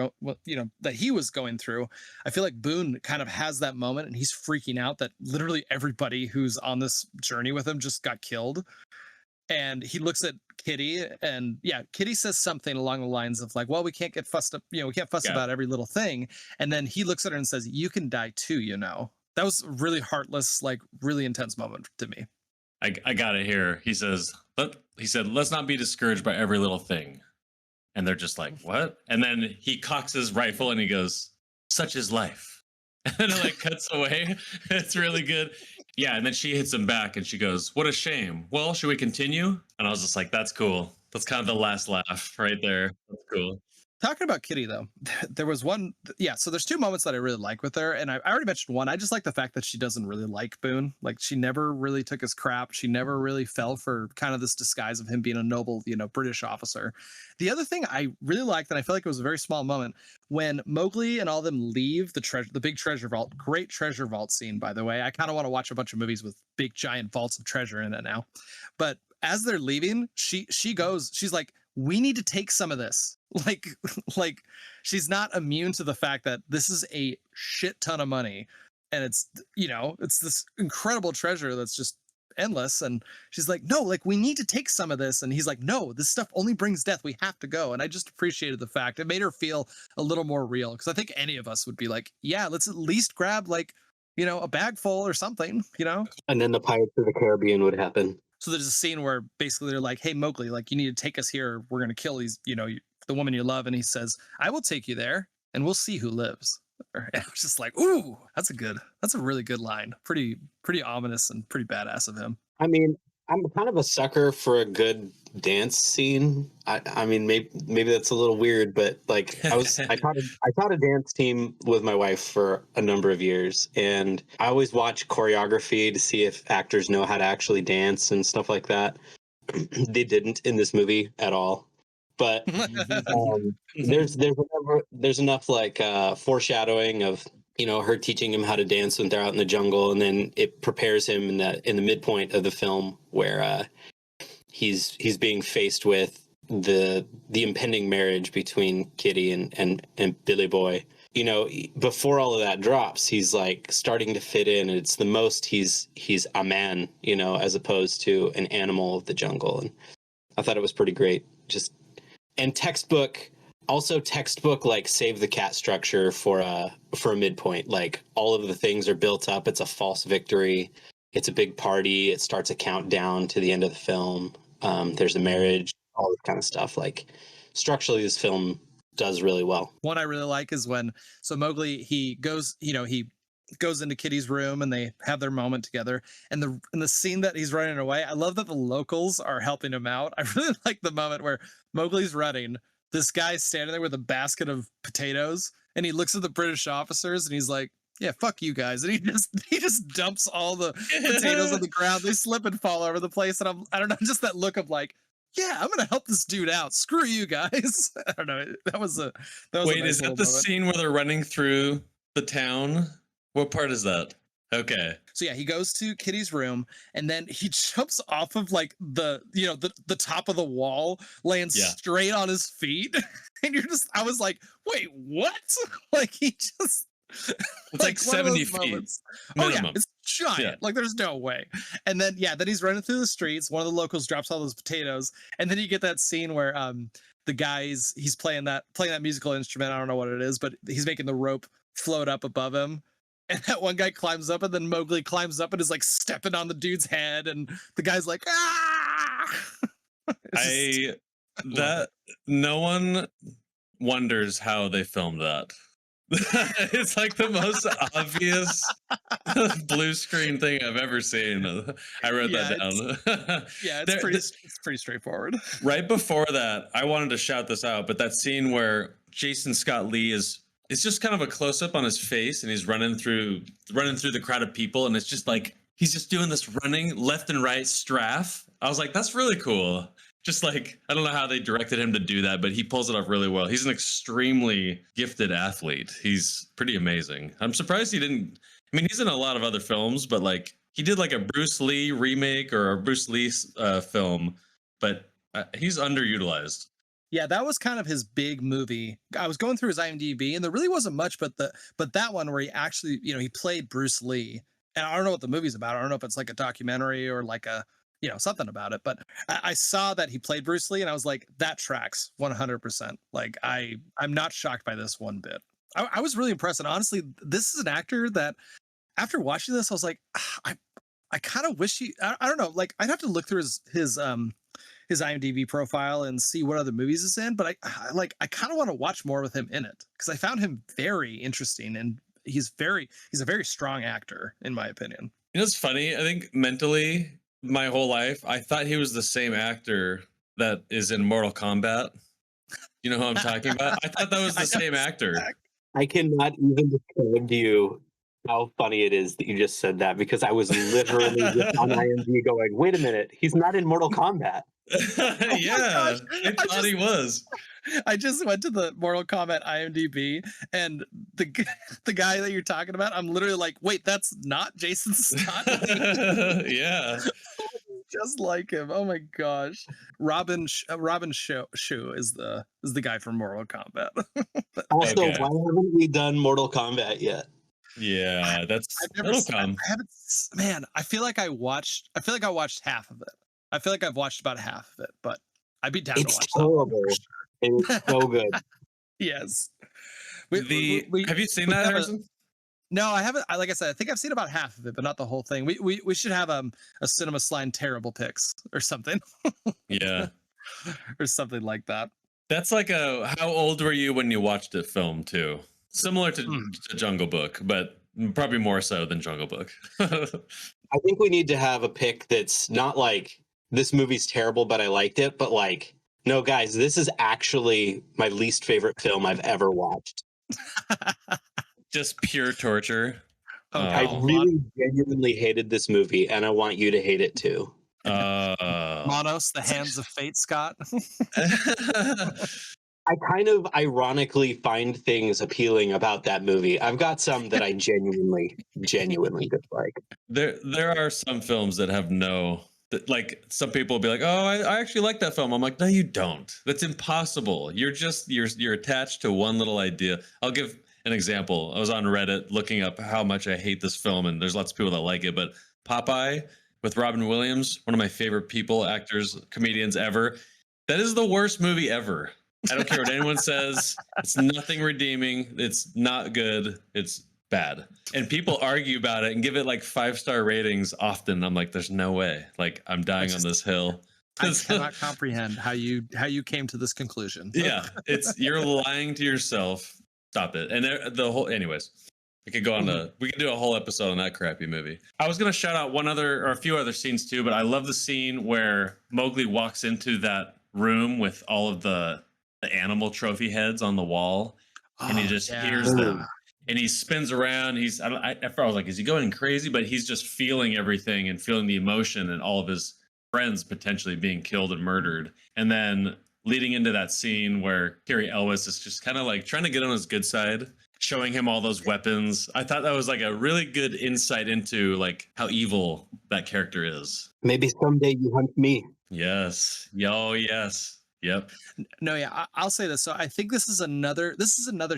that he was going through. I feel like Boone kind of has that moment and he's freaking out that literally everybody who's on this journey with him just got killed. And he looks at Kitty, and yeah, Kitty says something along the lines of like, well, we can't get fussed up, we can't fuss about every little thing. And then he looks at her and says, you can die too, That was a really heartless, like really intense moment to me. I got it here. He said, let's not be discouraged by every little thing. And they're just like, what? And then he cocks his rifle and he goes, such is life. And it like cuts away. It's really good. Yeah. And then she hits him back and she goes, what a shame. Well, should we continue? And I was just like, that's cool. That's kind of the last laugh right there. That's cool. Talking about Kitty though, there was one. Yeah, so there's two moments that I really like with her, and I already mentioned one. I just like the fact that she doesn't really like Boone. Like she never really took his crap. She never really fell for kind of this disguise of him being a noble, British officer. The other thing I really liked, and I feel like it was a very small moment, when Mowgli and all of them leave the big treasure vault. Great treasure vault scene, by the way. I kind of want to watch a bunch of movies with big giant vaults of treasure in it now. But as they're leaving, she's like, we need to take some of this. Like, like she's not immune to the fact that this is a shit ton of money, and it's this incredible treasure that's just endless. And she's like, no, like we need to take some of this. And he's like, no, this stuff only brings death. We have to go. And I just appreciated the fact it made her feel a little more real, because I think any of us would be like, yeah, let's at least grab like, a bag full or something, And then the Pirates of the Caribbean would happen. So there's a scene where basically they're like, hey, Mowgli, like you need to take us here. We're going to kill these, the woman you love. And he says, I will take you there and we'll see who lives. And I was just like, ooh, that's a really good line. Pretty ominous and pretty badass of him. I mean, I'm kind of a sucker for a good dance scene. I mean, maybe that's a little weird, but like I taught a dance team with my wife for a number of years, and I always watch choreography to see if actors know how to actually dance and stuff like that. They didn't in this movie at all, but there's enough like foreshadowing of her teaching him how to dance when they're out in the jungle, and then it prepares him in the midpoint of the film where he's being faced with the impending marriage between Kitty and Billy Boy. Before all of that drops, he's like starting to fit in, and it's the most he's a man, as opposed to an animal of the jungle. And I thought it was pretty great. And textbook like save the cat structure for a midpoint. Like all of the things are built up. It's a false victory. It's a big party. It starts a countdown to the end of the film. There's a marriage, all this kind of stuff. Like structurally, this film does really well. One I really like is when Mowgli, he goes into Kitty's room and they have their moment together. And the scene that he's running away, I love that the locals are helping him out. I really like the moment where Mowgli's running. This guy's standing there with a basket of potatoes, and he looks at the British officers and he's like, yeah, fuck you guys. And he just dumps all the potatoes on the ground. They slip and fall all over the place. And I don't know, just that look of like, yeah, I'm gonna help this dude out. Screw you guys. I don't know. That was Wait, a nice is that little the moment. scene where they're running through the town? What part is that? Okay. So yeah, he goes to Kitty's room and then he jumps off of like the top of the wall, laying straight on his feet. And I was like, wait, what? Like he just it's like 70 feet. Moments. Minimum. Oh yeah, it's giant. Yeah. Like there's no way. And then then he's running through the streets. One of the locals drops all those potatoes, and then you get that scene where the guy's he's playing that musical instrument. I don't know what it is, but he's making the rope float up above him. And that one guy climbs up, and then Mowgli climbs up and is like stepping on the dude's head, and the guy's like, ah. No one wonders how they filmed that. It's like the most obvious blue screen thing I've ever seen. I wrote that down. It's pretty straightforward. Right before that, I wanted to shout this out, but that scene where Jason Scott Lee it's just kind of a close up on his face, and he's running through the crowd of people, and it's just like he's just doing this running left and right strafe. I was like, that's really cool. Just like, I don't know how they directed him to do that, but he pulls it off really well. He's an extremely gifted athlete. He's pretty amazing. I'm surprised he didn't. I mean, he's in a lot of other films, but like he did like a Bruce Lee remake or a Bruce Lee film, but he's underutilized. Yeah, that was kind of his big movie. I was going through his IMDb, and there really wasn't much, but that one where he actually, he played Bruce Lee. And I don't know what the movie's about. I don't know if it's like a documentary or like a, something about it. But I saw that he played Bruce Lee, and I was like, that tracks 100%. Like I'm not shocked by this one bit. I was really impressed, and honestly, this is an actor that after watching this, I was like, I kind of wish I don't know, like I'd have to look through his IMDb profile and see what other movies he's in, but I kind of want to watch more with him in it, because I found him very interesting, and he's a very strong actor in my opinion. It's funny. I think mentally, my whole life, I thought he was the same actor that is in Mortal Kombat. You know who I'm talking about? I thought that was the same actor. I cannot even describe to you how funny it is that you just said that, because I was literally just on IMDb going, wait a minute, he's not in Mortal Kombat. Yeah, I thought he was. I just went to the Mortal Kombat IMDb, and the guy that you're talking about, I'm literally like, wait, that's not Jason Statham. Yeah. Just like him. Oh my gosh. Robin Shu is the guy from Mortal Kombat. Also, Okay. why haven't we done Mortal Kombat yet? Yeah, I've it'll come. I haven't. Man, I feel like I watched half of it. I feel like I've watched about half of it, but I'd be down to It's watch that one terrible. for sure. It's so good. Yes. Have you seen that, Harrison? No, I haven't. Like I said, I think I've seen about half of it, but not the whole thing. We should have a Cinema Slime terrible picks or something. Yeah. Or something like that. That's like how old were you when you watched it filmed too? Similar to Jungle Book, but probably more so than Jungle Book. I think we need to have a pick that's not like, this movie's terrible, but I liked it, but like, no, guys, this is actually my least favorite film I've ever watched. Just pure torture. I really genuinely hated this movie, and I want you to hate it too. Monos, the Hands of Fate, Scott. I kind of ironically find things appealing about that movie. I've got some that I genuinely dislike. There are some films that have like some people will be like, oh, I actually like that film. I'm like, no, you don't. That's impossible. You're attached to one little idea. I'll give an example. I was on Reddit looking up how much I hate this film, and there's lots of people that like it, but Popeye with Robin Williams, one of my favorite people, actors, comedians ever. That is the worst movie ever. I don't care what anyone says. It's nothing redeeming. It's not good. It's bad. And people argue about it and give it like 5-star ratings often. I'm like, there's no way. Like, I'm dying on this hill. I cannot comprehend how you came to this conclusion. Yeah, you're lying to yourself. Stop it. And anyways, we could go on we could do a whole episode on that crappy movie. I was gonna shout out a few other scenes too, but I love the scene where Mowgli walks into that room with all of the animal trophy heads on the wall, and he just hears them, and he spins around. At first I was like, is he going crazy? But he's just feeling everything and feeling the emotion and all of his friends potentially being killed and murdered. And then leading into that scene where Cary Elwes is just kind of like trying to get on his good side, showing him all those weapons. I thought that was like a really good insight into like how evil that character is. Maybe someday you hunt me. Yes. Yo, yes. Yep. No, yeah, I'll say this. So I think this is another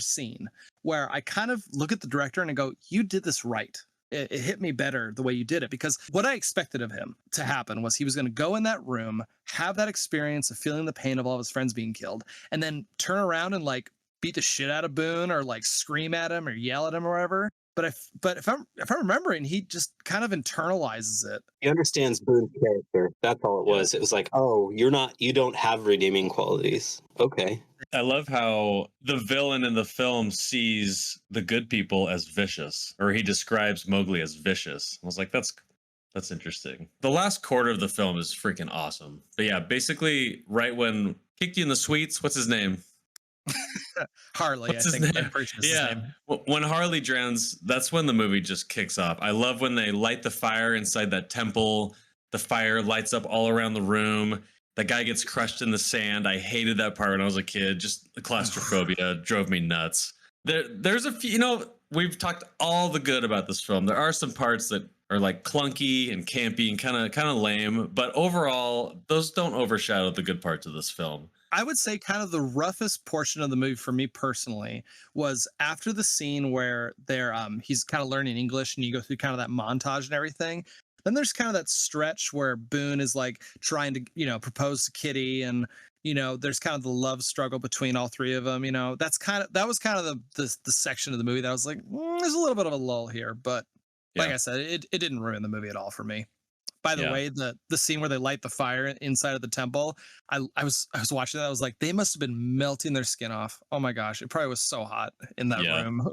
scene where I kind of look at the director and I go, you did this right. It hit me better the way you did it, because what I expected of him to happen was he was going to go in that room, have that experience of feeling the pain of all of his friends being killed, and then turn around and like beat the shit out of Boone or like scream at him or yell at him or whatever. But if I'm remembering, he just kind of internalizes it. He understands Boone's character. That's all it was. It was like, oh, you don't have redeeming qualities. Okay. I love how the villain in the film sees the good people as vicious, or he describes Mowgli as vicious. I was like, that's interesting. The last quarter of the film is freaking awesome. But yeah, basically right when kicked you in the sweets, what's his name? Harley, What's I his think. name? Yeah. When Harley drowns, that's when the movie just kicks off. I love when they light the fire inside that temple. The fire lights up all around the room. The guy gets crushed in the sand. I hated that part when I was a kid. Just the claustrophobia drove me nuts. There's a few, we've talked all the good about this film. There are some parts that are like clunky and campy and kind of lame, but overall, those don't overshadow the good parts of this film. I would say kind of the roughest portion of the movie for me personally was after the scene where he's kind of learning English and you go through kind of that montage and everything. Then there's kind of that stretch where Boone is like trying to, propose to Kitty, and there's kind of the love struggle between all three of them. That was kind of the section of the movie that I was like, there's a little bit of a lull here, but like I said, it didn't ruin the movie at all for me. By the way, the scene where they light the fire inside of the temple, I was watching that. I was like, they must have been melting their skin off. Oh my gosh, it probably was so hot in that room.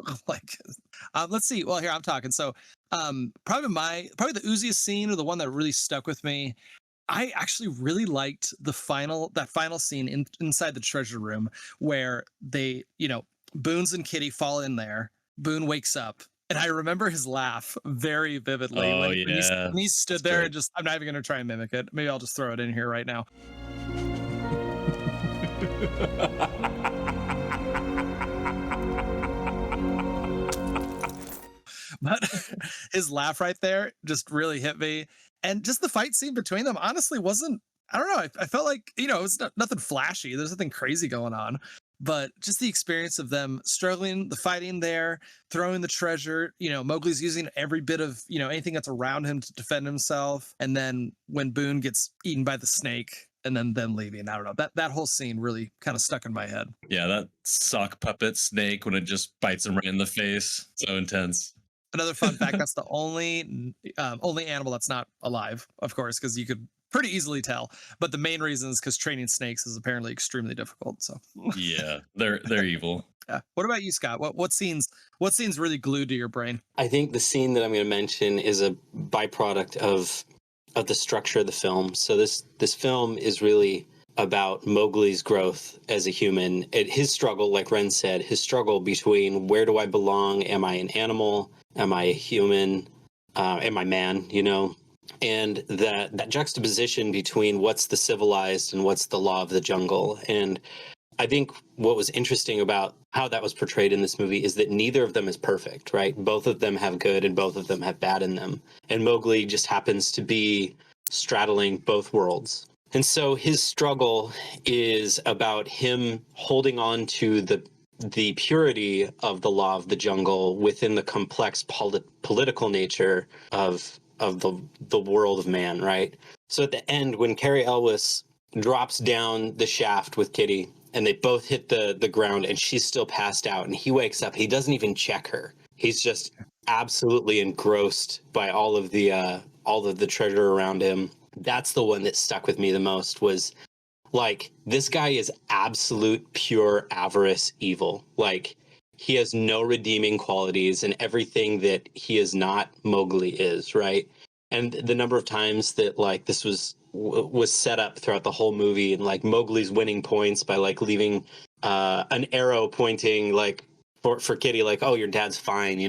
Let's see. Well, here I'm talking. So, probably the ooziest scene, or the one that really stuck with me, I actually really liked that final scene inside the treasure room where they, Boone's and Kitty fall in there. Boone wakes up, and I remember his laugh very vividly Oh when yeah, he stood that's there great. and just. I'm not even going to try and mimic it. Maybe I'll just throw it in here right now. But his laugh right there just really hit me. And just the fight scene between them honestly wasn't, I don't know. I felt like, it was nothing flashy. There's nothing crazy going on. But just the experience of them struggling, the fighting there, throwing the treasure, Mowgli's using every bit of, anything that's around him to defend himself. And then when Boone gets eaten by the snake and then them leaving, I don't know. That whole scene really kind of stuck in my head. Yeah, that sock puppet snake when it just bites him right in the face. So intense. Another fun fact: that's the only animal that's not alive, of course, because you could pretty easily tell. But the main reason is because training snakes is apparently extremely difficult. So, Yeah, they're evil. yeah. What about you, Scott? What scenes really glued to your brain? I think the scene that I'm going to mention is a byproduct of the structure of the film. So this film is really about Mowgli's growth as a human. His struggle, like Ren said, his struggle between where do I belong? Am I an animal? Am I a human? Am I man? And that juxtaposition between what's the civilized and what's the law of the jungle. And I think what was interesting about how that was portrayed in this movie is that neither of them is perfect, right? Both of them have good and both of them have bad in them. And Mowgli just happens to be straddling both worlds. And so his struggle is about him holding on to the purity of the law of the jungle within the complex political nature of the world of man, right? So at the end, when Cary Elwes drops down the shaft with Kitty and they both hit the ground and she's still passed out and he wakes up, he doesn't even check her. He's just absolutely engrossed by all of the treasure around him. That's the one that stuck with me the most, was like, this guy is absolute pure avarice evil. Like, he has no redeeming qualities, and everything that he is not, Mowgli is, right? And the number of times that like this was set up throughout the whole movie, and like Mowgli's winning points by like leaving an arrow pointing like for Kitty, like, oh, your dad's fine,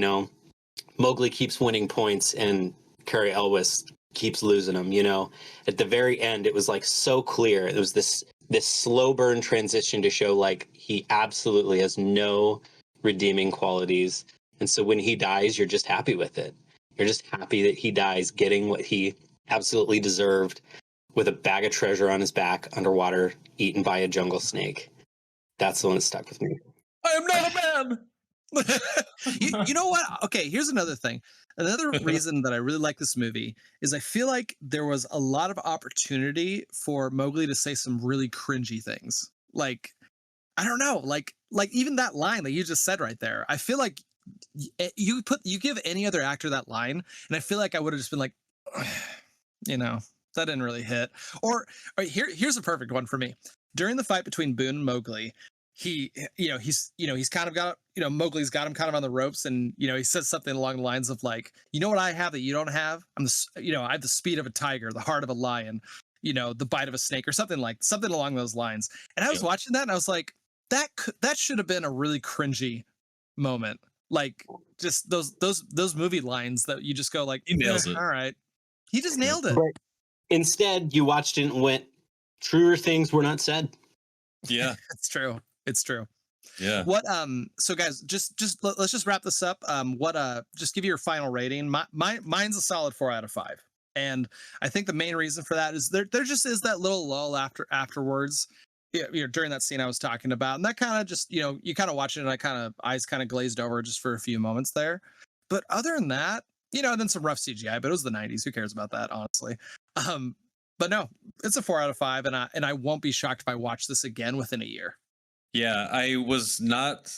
Mowgli keeps winning points and Cary Elwes keeps losing them, At the very end, it was like so clear. It was this slow burn transition to show like he absolutely has no redeeming qualities. And so when he dies, you're just happy with it. You're just happy that he dies getting what he absolutely deserved, with a bag of treasure on his back underwater, eaten by a jungle snake. That's the one that stuck with me. I am not a man. You know what? Okay, here's another thing. Another reason that I really like this movie is I feel like there was a lot of opportunity for Mowgli to say some really cringy things. Like, I don't know, like even that line that you just said right there. I feel like you give any other actor that line, and I feel like I would have just been like, that didn't really hit. Or here's a perfect one for me. During the fight between Boone and Mowgli, he's kind of got, Mowgli's got him kind of on the ropes, and he says something along the lines of like, what I have that you don't have? I have the speed of a tiger, the heart of a lion, the bite of a snake, or something along those lines. And I was watching that and I was like, that should have been a really cringy moment. Like, just those movie lines that you just go like, He nails it. All right. He just nailed it. But instead, you watched it and went, truer things were not said. Yeah, It's true. It's true. yeah. What so guys, let's just wrap this up. Just give you your final rating. Mine's a solid 4 out of 5. And I think the main reason for that is there just is that little lull afterwards. During that scene I was talking about. And that kind of just, you kind of watch it and eyes kind of glazed over just for a few moments there. But other than that, and then some rough CGI, but it was the 90s. Who cares about that, honestly? But no, it's a 4 out of 5, and I won't be shocked if I watch this again within a year. Yeah, I was not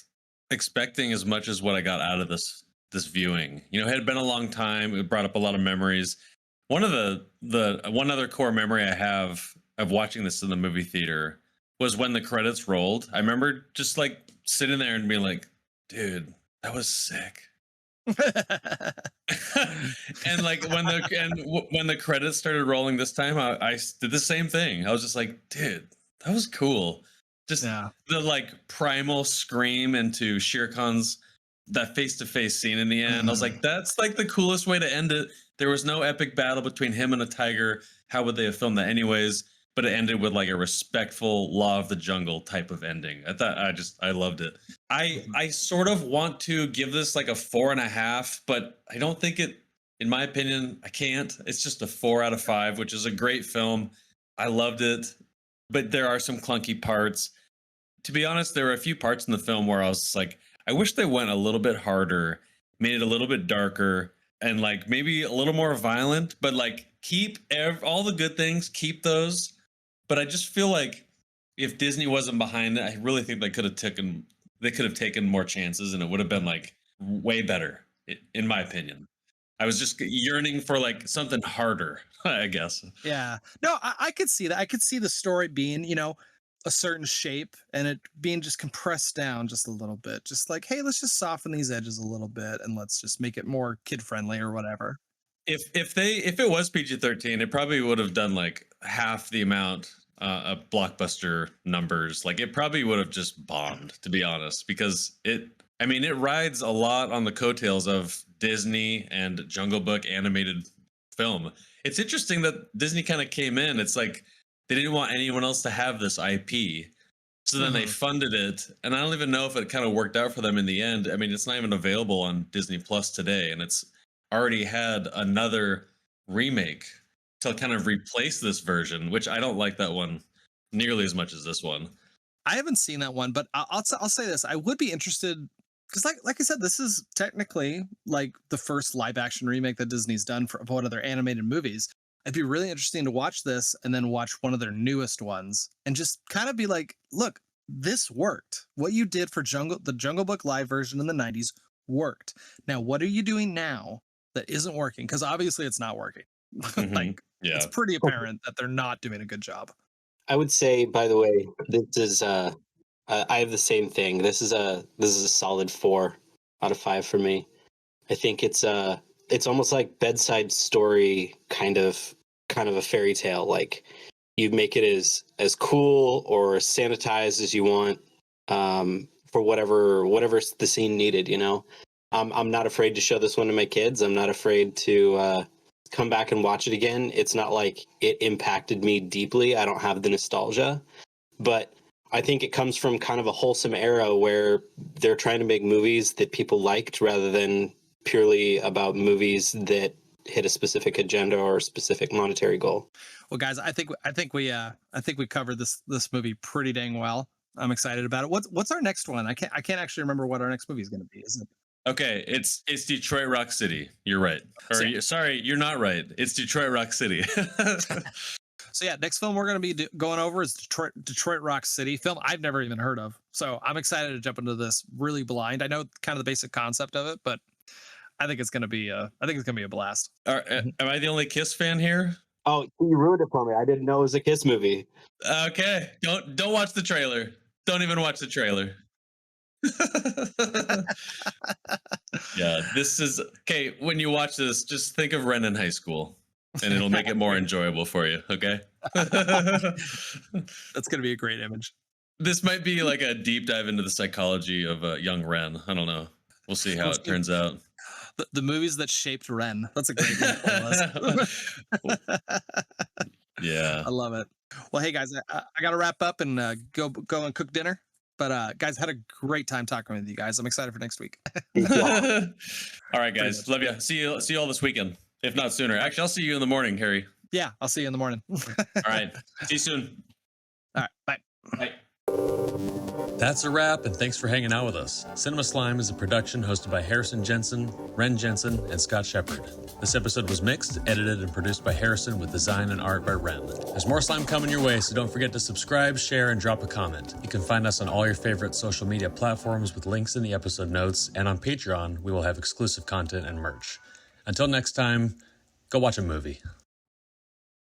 expecting as much as what I got out of this viewing. It had been a long time. It brought up a lot of memories. One of the one other core memory I have of watching this in the movie theater was when the credits rolled. I remember just like sitting there and being like, dude, that was sick. And like when the credits started rolling this time, I did the same thing. I was just like, dude, that was cool. Just Yeah. the like primal scream into Shere Khan's that face-to-face scene in the end. I was like, that's like the coolest way to end it. There was no epic battle between him and a tiger. How would they have filmed that anyways? But it ended with like a respectful law of the jungle type of ending. I loved it. I sort of want to give this like a 4.5, but I don't think it, in my opinion, I can't. It's just a 4 out of 5, which is a great film. I loved it, but there are some clunky parts. To be honest, there were a few parts in the film where I was like, I wish they went a little bit harder, made it a little bit darker, and like maybe a little more violent, but like keep all the good things, keep those. But I just feel like if Disney wasn't behind it, I really think they could have taken more chances, and it would have been like way better, in my opinion. I was just yearning for like something harder, I guess. Yeah. No, I could see that. I could see the story being, a certain shape and it being just compressed down just a little bit. Just like, hey, let's just soften these edges a little bit and let's just make it more kid friendly or whatever. If it was PG-13, it probably would have done like half the amount of blockbuster numbers. Like it probably would have just bombed, to be honest, because it rides a lot on the coattails of Disney and Jungle Book animated film. It's interesting that Disney kind of came in. It's like they didn't want anyone else to have this IP. So then they funded it. And I don't even know if it kind of worked out for them in the end. I mean, it's not even available on Disney Plus today. And it's already had another remake to kind of replace this version, which I don't like that one nearly as much as this one. I haven't seen that one, but I'll say this: I would be interested because, like I said, this is technically like the first live action remake that Disney's done for one of their animated movies. It'd be really interesting to watch this and then watch one of their newest ones and just kind of be like, look, this worked. What you did for the Jungle Book live version in the 90s worked. Now, what are you doing now that isn't working? Because obviously it's not working. Like, it's pretty apparent that they're not doing a good job. I would say, by the way, this is I have the same thing. This is a solid 4 out of 5 for me. I think it's almost like bedside story kind of a fairy tale. Like you make it as cool or as sanitized as you want for whatever the scene needed. I'm not afraid to show this one to my kids. I'm not afraid to come back and watch it again. It's not like it impacted me deeply. I don't have the nostalgia, but I think it comes from kind of a wholesome era where they're trying to make movies that people liked rather than purely about movies that hit a specific agenda or a specific monetary goal. Well, guys, I think we covered this movie pretty dang well. I'm excited about it. What's our next one? I can't actually remember what our next movie is going to be. Isn't it? Okay, it's Detroit Rock City. You're right. Sorry, you're not right. It's Detroit Rock City. So yeah, next film we're going to be going over is Detroit Rock City, film I've never even heard of. So I'm excited to jump into this really blind. I know kind of the basic concept of it, but I think it's going to be a blast. Am I the only Kiss fan here? Oh, you ruined it for me. I didn't know it was a Kiss movie. Okay, don't watch the trailer. Don't even watch the trailer. Yeah, this is okay. When you watch this, just think of Ren in high school, and it'll make it more enjoyable for you. Okay. That's gonna be a great image. This might be like a deep dive into the psychology of young Ren. I don't know. We'll see how it turns out. The movies that shaped Ren. That's a great one. Yeah, I love it. Well, hey guys, I got to wrap up and go and cook dinner. But guys, had a great time talking with you guys. I'm excited for next week. All right, guys. Love you. See you all this weekend, if not sooner. Actually, I'll see you in the morning, Harry. Yeah, I'll see you in the morning. All right. See you soon. All right. Bye. Bye. That's a wrap, and thanks for hanging out with us. Cinema Slime is a production hosted by Harrison Jensen, Ren Jensen, and Scott Shepard. This episode was mixed, edited, and produced by Harrison with design and art by Ren. There's more slime coming your way, so don't forget to subscribe, share, and drop a comment. You can find us on all your favorite social media platforms with links in the episode notes, and on Patreon, we will have exclusive content and merch. Until next time, go watch a movie.